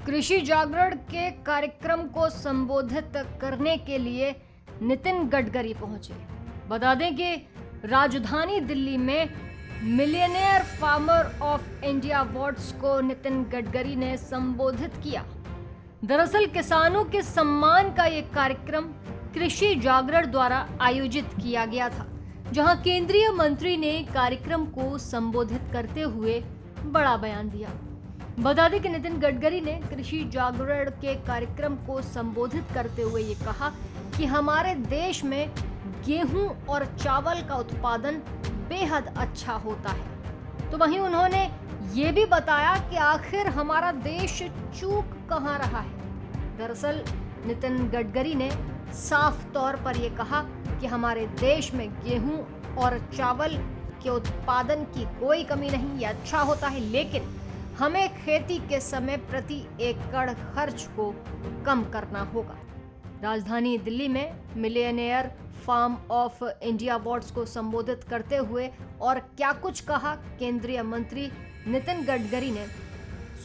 कृषि जागरण के कार्यक्रम को संबोधित करने के लिए नितिन गडकरी पहुंचे। बता दें कि राजधानी दिल्ली में millionaire farmer of India awards को नितिन गडकरी ने संबोधित किया। दरअसल किसानों के सम्मान का ये कार्यक्रम कृषि जागरण द्वारा आयोजित किया गया था, जहां केंद्रीय मंत्री ने कार्यक्रम को संबोधित करते हुए बड़ा बयान दिया। बता दें कि नितिन गडकरी ने कृषि जागरण के कार्यक्रम को संबोधित करते हुए ये कहा कि हमारे देश में गेहूं और चावल का उत्पादन बेहद अच्छा होता है। तो वहीं उन्होंने ये भी बताया कि आखिर हमारा देश चूक कहां रहा है। दरअसल नितिन गडकरी ने साफ तौर पर यह कहा कि हमारे देश में गेहूं और चावल के उत्पादन की कोई कमी नहीं, ये अच्छा होता है, लेकिन हमें खेती के समय प्रति एकड़ खर्च को कम करना होगा। राजधानी दिल्ली में millionaire farm of India awards को संबोधित करते हुए और क्या कुछ कहा केंद्रीय मंत्री नितिन गडकरी ने,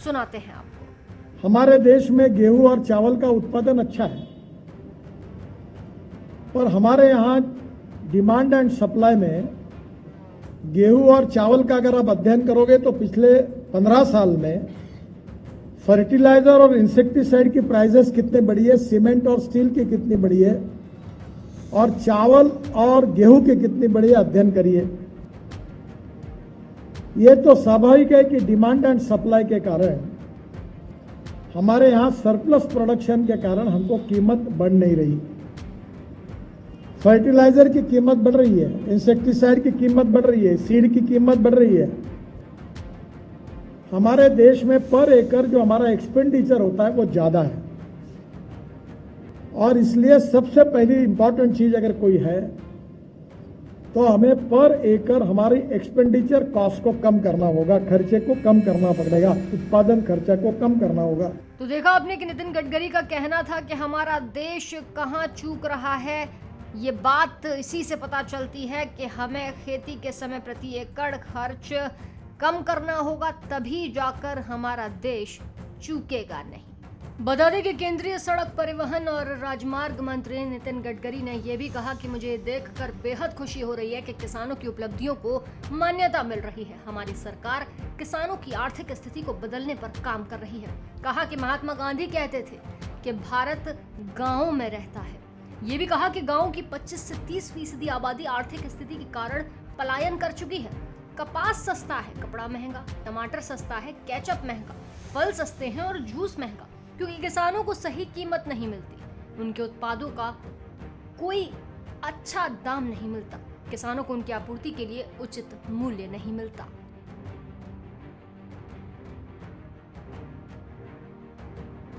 सुनाते हैं आपको। हमारे देश में गेहूं और चावल का उत्पादन अच्छा है, पर हमारे यहाँ डिमांड एंड सप्लाई में गेहूं और चावल का अगर आप अध्ययन करोगे तो पिछले 15 साल में फर्टिलाइजर और इंसेक्टिसाइड की प्राइसेस कितने बढ़ी है, सीमेंट और स्टील की कितनी बढ़ी है, और चावल और गेहूं की कितनी बढ़ी है, अध्ययन करिए। ये तो स्वाभाविक है कि डिमांड एंड सप्लाई के कारण हमारे यहाँ सरप्लस प्रोडक्शन के कारण हमको कीमत बढ़ नहीं रही। फर्टिलाइजर की कीमत बढ़ रही है, इंसेक्टिसाइड की कीमत बढ़ रही है, सीड की कीमत बढ़ रही है। हमारे देश में पर एकड़ जो हमारा एक्सपेंडिचर होता है वो ज्यादा है, और इसलिए सबसे पहली इंपॉर्टेंट चीज अगर कोई है तो हमें पर एकड़ हमारी एक्सपेंडिचर कॉस्ट को कम करना होगा, खर्चे को कम करना पड़ेगा, उत्पादन खर्चा को कम करना होगा। तो देखा आपने कि नितिन गडकरी का कहना था कि हमारा देश कहां चूक रहा है। ये बात इसी से पता चलती है कि हमें खेती के समय प्रति एकड़ खर्च कम करना होगा, तभी जाकर हमारा देश चूकेगा नहीं। बता दें कि केंद्रीय सड़क परिवहन और राजमार्ग मंत्री नितिन गडकरी ने यह भी कहा कि मुझे देखकर बेहद खुशी हो रही है कि किसानों की उपलब्धियों को मान्यता मिल रही है। हमारी सरकार किसानों की आर्थिक स्थिति को बदलने पर काम कर रही है। कहा कि महात्मा गांधी कहते थे कि भारत गाँव में रहता है। ये भी कहा कि गाँव की 25 से 30% आबादी आर्थिक स्थिति के कारण पलायन कर चुकी है। कपास सस्ता है, कपड़ा महंगा, टमाटर सस्ता है, केचप महंगा, फल सस्ते हैं और जूस महंगा, क्योंकि किसानों को सही कीमत नहीं मिलती, उनके उत्पादों का कोई अच्छा दाम नहीं मिलता, किसानों को उनकी आपूर्ति के लिए उचित मूल्य नहीं मिलता।